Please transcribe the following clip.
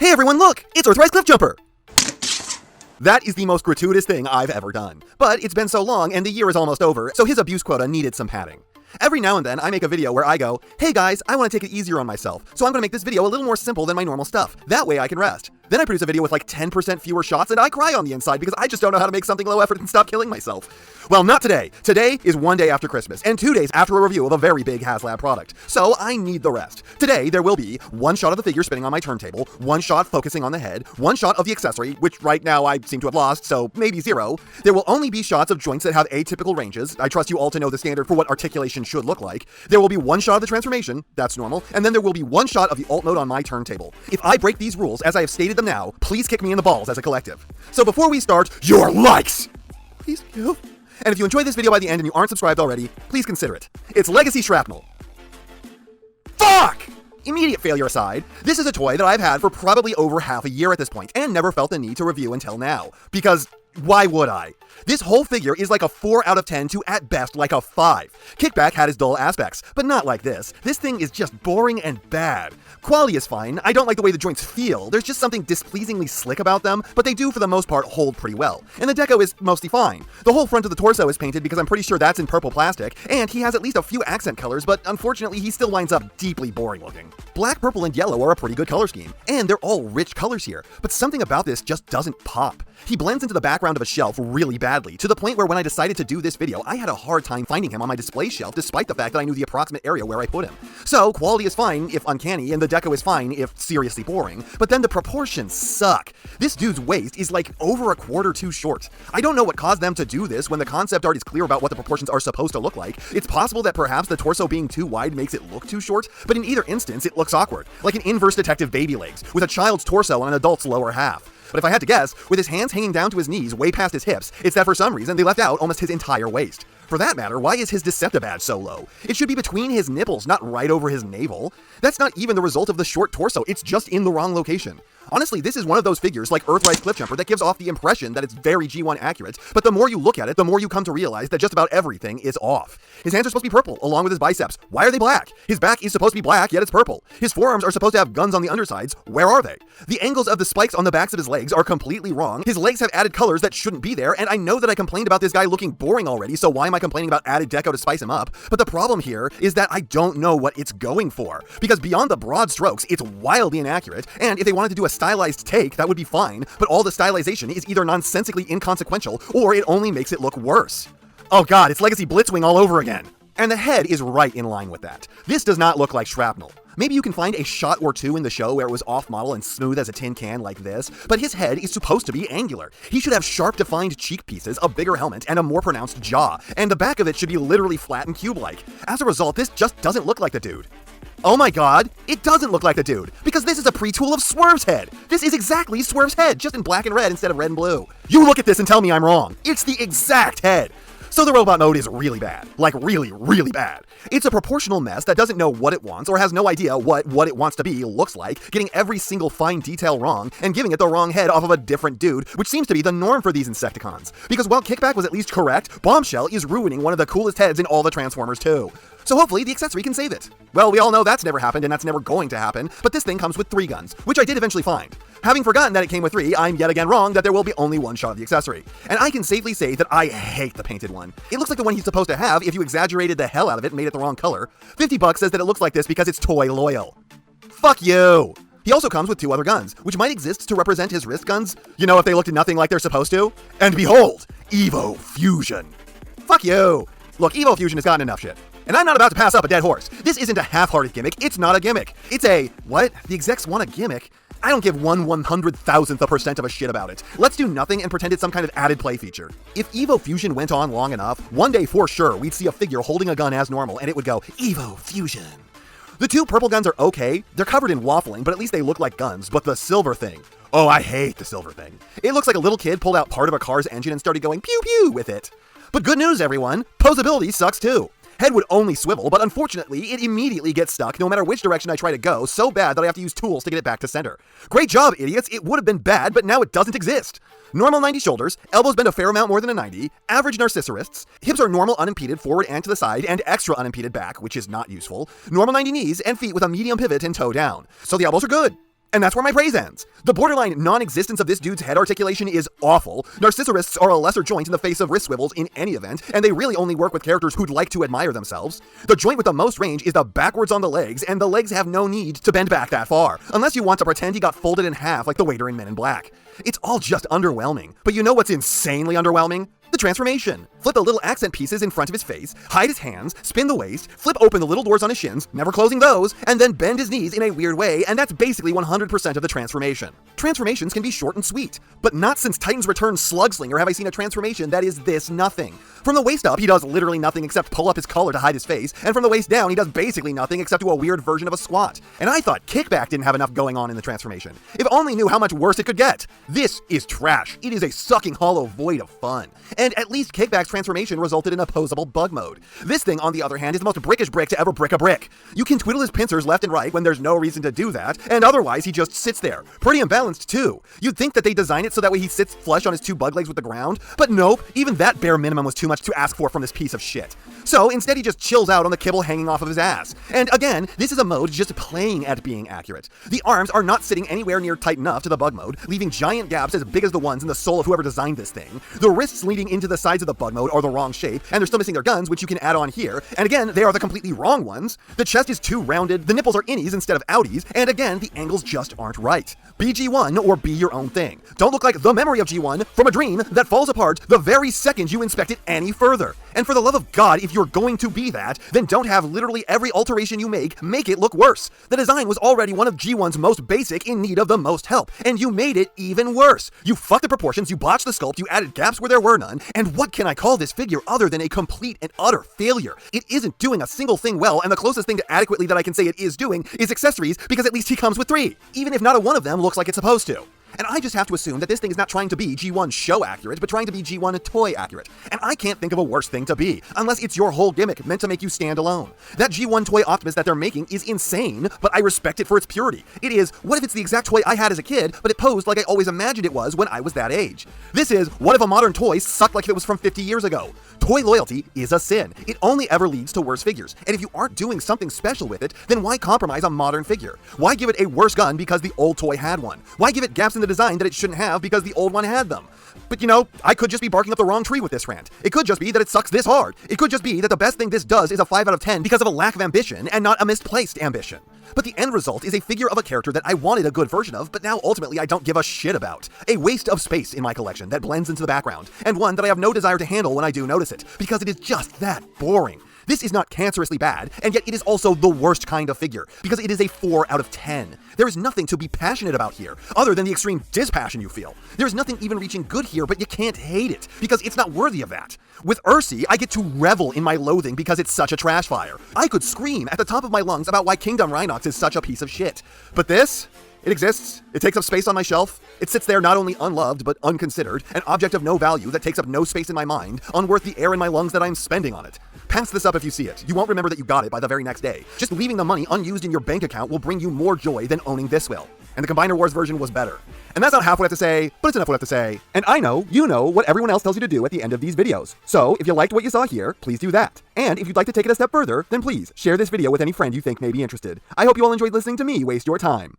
Hey everyone, look! It's Earthrise Cliffjumper! That is the most gratuitous thing I've ever done. But it's been so long and the year is almost over, so his abuse quota needed some padding. Every now and then, I make a video where I go, hey guys, I want to take it easier on myself, so I'm going to make this video a little more simple than my normal stuff. That way I can rest. Then I produce a video with like 10% fewer shots and I cry on the inside because I just don't know how to make something low effort and stop killing myself. Well, not today. Today is one day after Christmas and 2 days after a review of a very big HasLab product. So I need the rest. Today, there will be one shot of the figure spinning on my turntable, one shot focusing on the head, one shot of the accessory, which right now I seem to have lost, so maybe 0. There will only be shots of joints that have atypical ranges. I trust you all to know the standard for what articulation should look like. There will be one shot of the transformation, that's normal, and then there will be one shot of the alt mode on my turntable. If I break these rules as I have stated them now, please kick me in the balls as a collective. So before we start, your likes! Please do. And if you enjoyed this video by the end and you aren't subscribed already, please consider it. It's Legacy Shrapnel. Fuck! Immediate failure aside, this is a toy that I've had for probably over half a year at this point, and never felt the need to review until now. Because why would I? This whole figure is like a 4 out of 10 to at best like a 5. Kickback had its dull aspects, but not like this. This thing is just boring and bad. Quality is fine, I don't like the way the joints feel, there's just something displeasingly slick about them, but they do for the most part hold pretty well. And the deco is mostly fine. The whole front of the torso is painted because I'm pretty sure that's in purple plastic, and he has at least a few accent colors, but unfortunately he still winds up deeply boring looking. Black, purple, and yellow are a pretty good color scheme, and they're all rich colors here, but something about this just doesn't pop. He blends into the background of a shelf really badly, to the point where when I decided to do this video, I had a hard time finding him on my display shelf despite the fact that I knew the approximate area where I put him. So, quality is fine if uncanny, and the deco is fine if seriously boring, but then the proportions suck. This dude's waist is like over a quarter too short. I don't know what caused them to do this when the concept art is clear about what the proportions are supposed to look like. It's possible that perhaps the torso being too wide makes it look too short, but in either instance, it looks awkward, like an inverse detective baby legs, with a child's torso on an adult's lower half. But if I had to guess, with his hands hanging down to his knees way past his hips, it's that for some reason they left out almost his entire waist. For that matter, why is his Decepticon so low? It should be between his nipples, not right over his navel. That's not even the result of the short torso, it's just in the wrong location. Honestly, this is one of those figures like Earthrise Cliffjumper that gives off the impression that it's very G1 accurate, but the more you look at it, the more you come to realize that just about everything is off. His hands are supposed to be purple, along with his biceps. Why are they black? His back is supposed to be black, yet it's purple. His forearms are supposed to have guns on the undersides. Where are they? The angles of the spikes on the backs of his legs are completely wrong. His legs have added colors that shouldn't be there, and I know that I complained about this guy looking boring already, so why am I complaining about added deco to spice him up? But the problem here is that I don't know what it's going for. Because beyond the broad strokes, it's wildly inaccurate, and if they wanted to do a stylized take, that would be fine, but all the stylization is either nonsensically inconsequential, or it only makes it look worse. Oh god, it's Legacy Blitzwing all over again. And the head is right in line with that. This does not look like Shrapnel. Maybe you can find a shot or two in the show where it was off-model and smooth as a tin can like this, but his head is supposed to be angular. He should have sharp defined cheek pieces, a bigger helmet, and a more pronounced jaw, and the back of it should be literally flat and cube-like. As a result, this just doesn't look like the dude. Oh my god, it doesn't look like the dude, because this is a pre-tool of Swerve's head. This is exactly Swerve's head, just in black and red instead of red and blue. You look at this and tell me I'm wrong. It's the exact head. So the robot mode is really bad. Like really, really bad. It's a proportional mess that doesn't know what it wants or has no idea what it wants to be looks like, getting every single fine detail wrong and giving it the wrong head off of a different dude, which seems to be the norm for these Insecticons. Because while Kickback was at least correct, Bombshell is ruining one of the coolest heads in all the Transformers too. So hopefully the accessory can save it. Well, we all know that's never happened and that's never going to happen, but this thing comes with 3 guns, which I did eventually find. Having forgotten that it came with 3, I'm yet again wrong that there will be only one shot of the accessory. And I can safely say that I hate the painted one. It looks like the one he's supposed to have if you exaggerated the hell out of it and made it the wrong color. $50 says that it looks like this because it's toy loyal. Fuck you! He also comes with 2 other guns, which might exist to represent his wrist guns, you know, if they looked nothing like they're supposed to. And behold, Evo Fusion. Fuck you! Look, Evo Fusion has gotten enough shit. And I'm not about to pass up a dead horse. This isn't a half-hearted gimmick, it's not a gimmick. It's a, what? The execs want a gimmick? I don't give 1/100,000th% of a shit about it. Let's do nothing and pretend it's some kind of added play feature. If Evo Fusion went on long enough, one day for sure we'd see a figure holding a gun as normal and it would go, Evo Fusion. The 2 purple guns are okay, they're covered in waffling, but at least they look like guns, but the silver thing. Oh, I hate the silver thing. It looks like a little kid pulled out part of a car's engine and started going pew pew with it. But good news everyone, posability sucks too. Head would only swivel, but unfortunately, it immediately gets stuck no matter which direction I try to go, so bad that I have to use tools to get it back to center. Great job, idiots! It would have been bad, but now it doesn't exist. Normal 90 shoulders, elbows bend a fair amount more than a 90, average narcissorists, hips are normal unimpeded forward and to the side, and extra unimpeded back, which is not useful, normal 90 knees, and feet with a medium pivot and toe down. So the elbows are good. And that's where my praise ends. The borderline non-existence of this dude's head articulation is awful. Narcissarists are a lesser joint in the face of wrist swivels in any event, and they really only work with characters who'd like to admire themselves. The joint with the most range is the backwards on the legs, and the legs have no need to bend back that far, unless you want to pretend he got folded in half like the waiter in Men in Black. It's all just underwhelming. But you know what's insanely underwhelming? The transformation. Flip the little accent pieces in front of his face, hide his hands, spin the waist, flip open the little doors on his shins, never closing those, and then bend his knees in a weird way, and that's basically 100% of the transformation. Transformations can be short and sweet, but not since Titan's Return Slugslinger have I seen a transformation that is this nothing. From the waist up, he does literally nothing except pull up his collar to hide his face, and from the waist down, he does basically nothing except do a weird version of a squat. And I thought Kickback didn't have enough going on in the transformation. If only knew how much worse it could get. This is trash. It is a sucking hollow void of fun. And at least Kickback's transformation resulted in opposable bug mode. This thing, on the other hand, is the most brickish brick to ever brick a brick. You can twiddle his pincers left and right when there's no reason to do that, and otherwise he just sits there. Pretty imbalanced too. You'd think that they design it so that way he sits flush on his two bug legs with the ground, but nope, even that bare minimum was too much to ask for from this piece of shit. So instead he just chills out on the kibble hanging off of his ass. And again, this is a mode just playing at being accurate. The arms are not sitting anywhere near tight enough to the bug mode, leaving giant gaps as big as the ones in the soul of whoever designed this thing. The wrists leading into the sides of the bug mode are the wrong shape, and they're still missing their guns, which you can add on here. And again, they are the completely wrong ones. The chest is too rounded, the nipples are innies instead of outies, and again, the angles just aren't right. Be G1 or be your own thing. Don't look like the memory of G1 from a dream that falls apart the very second you inspect it any further. And for the love of God, if you're going to be that, then don't have literally every alteration you make it look worse. The design was already one of G1's most basic, in need of the most help, and you made it even worse. You fucked the proportions, you botched the sculpt, you added gaps where there were none, and what can I call this figure other than a complete and utter failure? It isn't doing a single thing well, and the closest thing to adequately that I can say it is doing is accessories, because at least he comes with 3, even if not a one of them looks like it's supposed to. And I just have to assume that this thing is not trying to be G1 show accurate, but trying to be G1 toy accurate. And I can't think of a worse thing to be, unless it's your whole gimmick meant to make you stand alone. That G1 toy Optimus that they're making is insane, but I respect it for its purity. It is, what if it's the exact toy I had as a kid, but it posed like I always imagined it was when I was that age? This is, what if a modern toy sucked like if it was from 50 years ago? Toy loyalty is a sin. It only ever leads to worse figures. And if you aren't doing something special with it, then why compromise a modern figure? Why give it a worse gun because the old toy had one? Why give it gaps in the design that it shouldn't have because the old one had them? But you know, I could just be barking up the wrong tree with this rant. It could just be that it sucks this hard. It could just be that the best thing this does is a 5 out of 10 because of a lack of ambition and not a misplaced ambition. But the end result is a figure of a character that I wanted a good version of, but now ultimately I don't give a shit about. A waste of space in my collection that blends into the background, and one that I have no desire to handle when I do notice it, because it is just that boring. This is not cancerously bad, and yet it is also the worst kind of figure, because it is a 4 out of 10. There is nothing to be passionate about here, other than the extreme dispassion you feel. There is nothing even reaching good here, but you can't hate it, because it's not worthy of that. With Ursi, I get to revel in my loathing because it's such a trash fire. I could scream at the top of my lungs about why Kingdom Rhinox is such a piece of shit. But this? It exists, it takes up space on my shelf, it sits there not only unloved but unconsidered, an object of no value that takes up no space in my mind, unworth the air in my lungs that I'm spending on it. Pass this up if you see it. You won't remember that you got it by the very next day. Just leaving the money unused in your bank account will bring you more joy than owning this will. And the Combiner Wars version was better. And that's not half what I have to say, but it's enough what I have to say. And I know, you know, what everyone else tells you to do at the end of these videos. So, if you liked what you saw here, please do that. And if you'd like to take it a step further, then please share this video with any friend you think may be interested. I hope you all enjoyed listening to me waste your time.